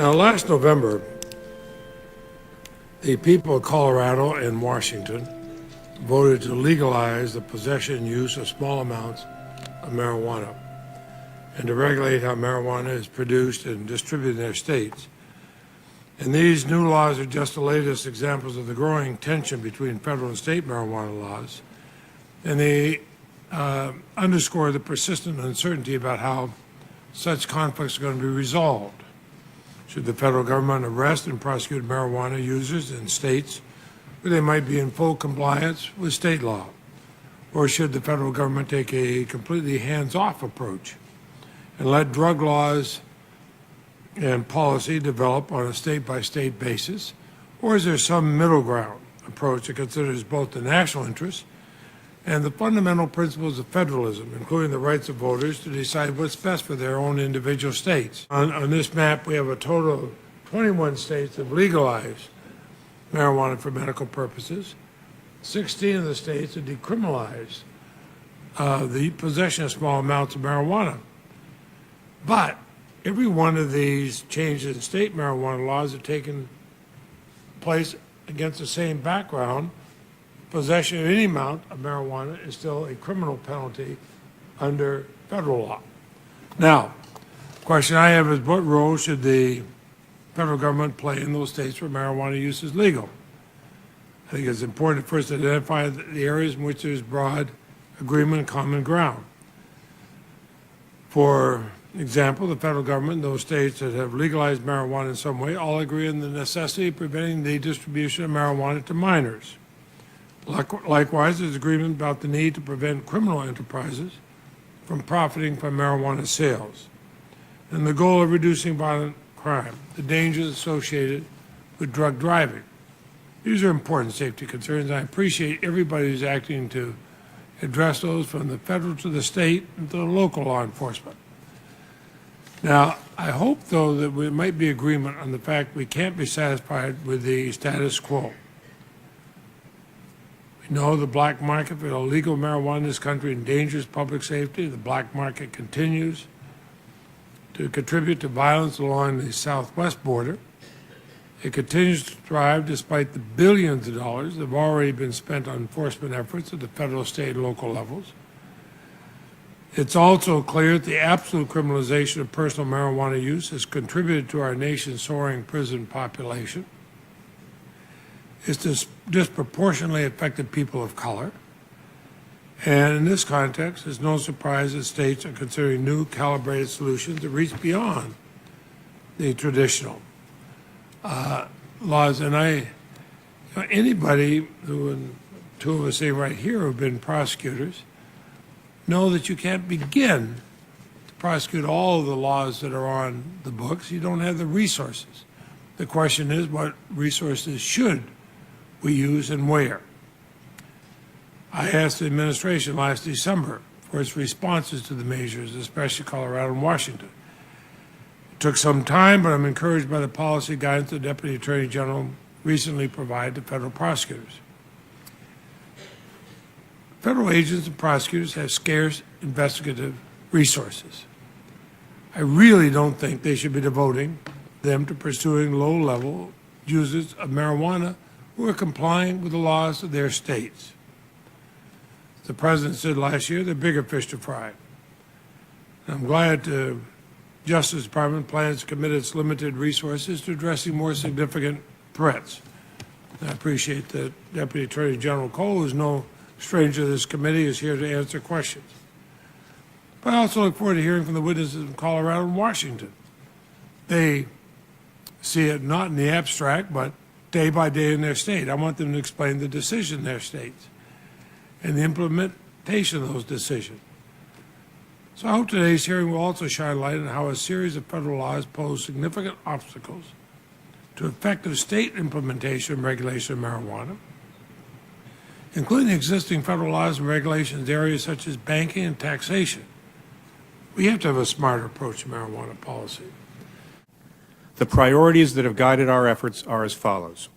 Now, last November, the people of Colorado and Washington voted to legalize the possession and use of small amounts of marijuana and to regulate how marijuana is produced and distributed in their states. And these new laws are just the latest examples of the growing tension between federal and state marijuana laws, and they underscore the persistent uncertainty about how such conflicts are going to be resolved. Should the federal government arrest and prosecute marijuana users in states where they might be in full compliance with state law? Or should the federal government take a completely hands-off approach and let drug laws and policy develop on a state-by-state basis? Or is there some middle ground approach that considers both the national interest and the fundamental principles of federalism, including the rights of voters to decide what's best for their own individual states? On this map, we have a total of 21 states that have legalized marijuana for medical purposes. 16 of the states have decriminalized the possession of small amounts of marijuana. But every one of these changes in state marijuana laws have taken place against the same background. Possession of any amount of marijuana is still a criminal penalty under federal law. Now, the question I have is, what role should the federal government play in those states where marijuana use is legal? I think it's important to first identify the areas in which there's broad agreement and common ground. For example, the federal government in those states that have legalized marijuana in some way all agree on the necessity of preventing the distribution of marijuana to minors. Likewise, there's agreement about the need to prevent criminal enterprises from profiting from marijuana sales, and the goal of reducing violent crime, the dangers associated with drug driving. These are important safety concerns, and I appreciate everybody who's acting to address those, from the federal to the state and to the local law enforcement. Now, I hope, though, that we might be agreement on the fact we can't be satisfied with the status quo. We know the black market for illegal marijuana in this country endangers public safety. The black market continues to contribute to violence along the southwest border. It continues to thrive despite the billions of dollars that have already been spent on enforcement efforts at the federal, state, and local levels. It's also clear that the absolute criminalization of personal marijuana use has contributed to our nation's soaring prison population. It's disproportionately affected people of color. And in this context, it's no surprise that states are considering new calibrated solutions that reach beyond the traditional laws. And anybody who, and two of us say right here, who have been prosecutors, know that you can't begin to prosecute all of the laws that are on the books. You don't have the resources. The question is, what resources should we use and where? I asked the administration last December for its responses to the measures, especially Colorado and Washington. It took some time, but I'm encouraged by the policy guidance the Deputy Attorney General recently provided to federal prosecutors. Federal agents and prosecutors have scarce investigative resources. I really don't think they should be devoting them to pursuing low-level users of marijuana who are complying with the laws of their states. The President said last year, there are bigger fish to fry. And I'm glad the Justice Department plans to commit its limited resources to addressing more significant threats. And I appreciate that Deputy Attorney General Cole, who's no stranger to this committee, is here to answer questions. But I also look forward to hearing from the witnesses in Colorado and Washington. They see it not in the abstract, but day by day in their state. I want them to explain the decision in their states and the implementation of those decisions. So I hope today's hearing will also shine light on how a series of federal laws pose significant obstacles to effective state implementation and regulation of marijuana, including existing federal laws and regulations in areas such as banking and taxation. We have to have a smarter approach to marijuana policy. The priorities that have guided our efforts are as follows: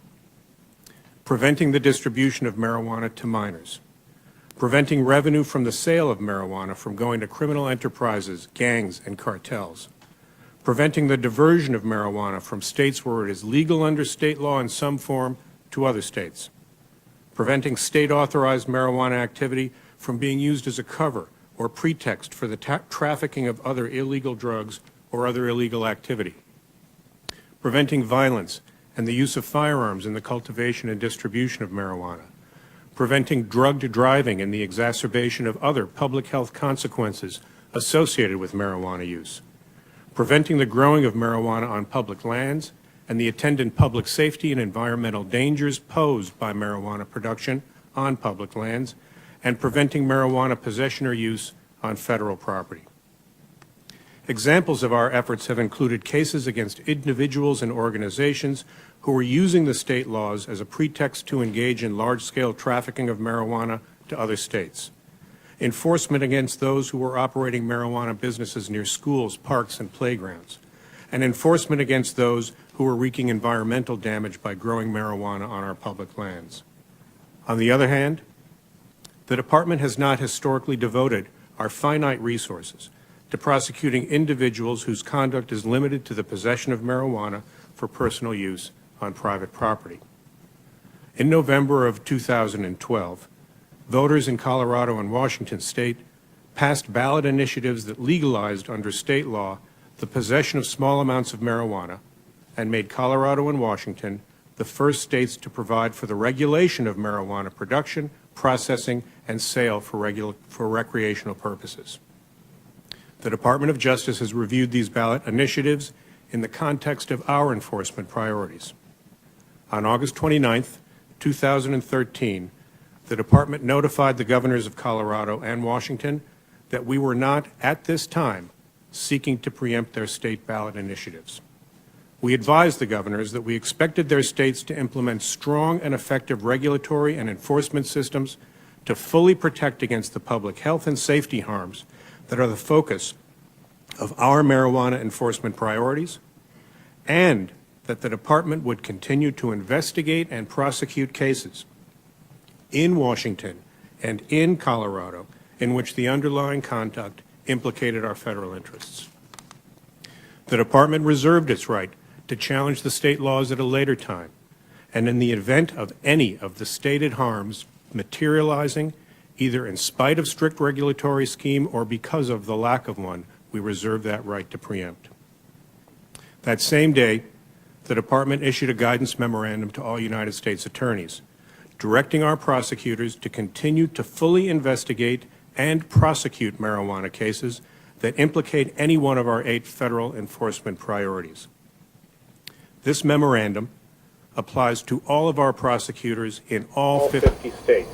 preventing the distribution of marijuana to minors, preventing revenue from the sale of marijuana from going to criminal enterprises, gangs, and cartels, preventing the diversion of marijuana from states where it is legal under state law in some form to other states, preventing state-authorized marijuana activity from being used as a cover or pretext for the trafficking of other illegal drugs or other illegal activity, preventing violence and the use of firearms in the cultivation and distribution of marijuana, preventing drugged driving and the exacerbation of other public health consequences associated with marijuana use, preventing the growing of marijuana on public lands and the attendant public safety and environmental dangers posed by marijuana production on public lands, and preventing marijuana possession or use on federal property. Examples of our efforts have included cases against individuals and organizations who were using the state laws as a pretext to engage in large-scale trafficking of marijuana to other states, enforcement against those who were operating marijuana businesses near schools, parks, and playgrounds, and enforcement against those who were wreaking environmental damage by growing marijuana on our public lands. On the other hand, the Department has not historically devoted our finite resources to prosecuting individuals whose conduct is limited to the possession of marijuana for personal use on private property. In November of 2012, voters in Colorado and Washington state passed ballot initiatives that legalized under state law the possession of small amounts of marijuana and made Colorado and Washington the first states to provide for the regulation of marijuana production, processing, and sale for recreational purposes. The Department of Justice has reviewed these ballot initiatives in the context of our enforcement priorities. On August 29, 2013, the Department notified the governors of Colorado and Washington that we were not, at this time, seeking to preempt their state ballot initiatives. We advised the governors that we expected their states to implement strong and effective regulatory and enforcement systems to fully protect against the public health and safety harms that are the focus of our marijuana enforcement priorities, and that the Department would continue to investigate and prosecute cases in Washington and in Colorado in which the underlying conduct implicated our federal interests. The Department reserved its right to challenge the state laws at a later time, and in the event of any of the stated harms materializing, either in spite of strict regulatory scheme or because of the lack of one, we reserve that right to preempt. That same day, the Department issued a guidance memorandum to all United States attorneys, directing our prosecutors to continue to fully investigate and prosecute marijuana cases that implicate any one of our 8 federal enforcement priorities. This memorandum applies to all of our prosecutors in all 50 states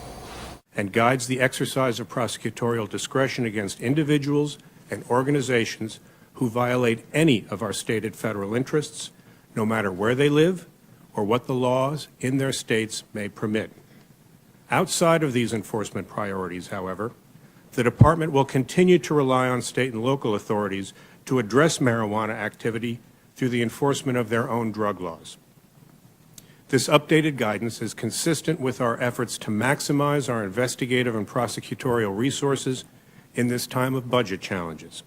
and guides the exercise of prosecutorial discretion against individuals and organizations who violate any of our stated federal interests, no matter where they live or what the laws in their states may permit. Outside of these enforcement priorities, however, the Department will continue to rely on state and local authorities to address marijuana activity through the enforcement of their own drug laws. This updated guidance is consistent with our efforts to maximize our investigative and prosecutorial resources in this time of budget challenges,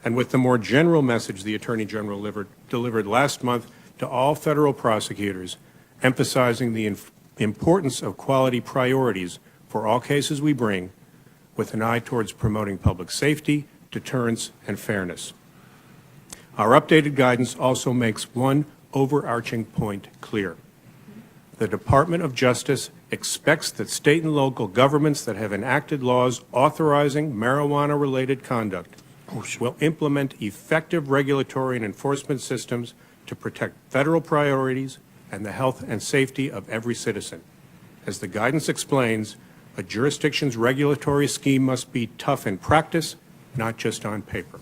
and with the more general message the Attorney General delivered last month to all federal prosecutors, emphasizing the importance of quality priorities for all cases we bring, with an eye towards promoting public safety, deterrence, and fairness. Our updated guidance also makes one overarching point clear. The Department of Justice expects that state and local governments that have enacted laws authorizing marijuana-related conduct will implement effective regulatory and enforcement systems to protect federal priorities and the health and safety of every citizen. As the guidance explains, a jurisdiction's regulatory scheme must be tough in practice, not just on paper.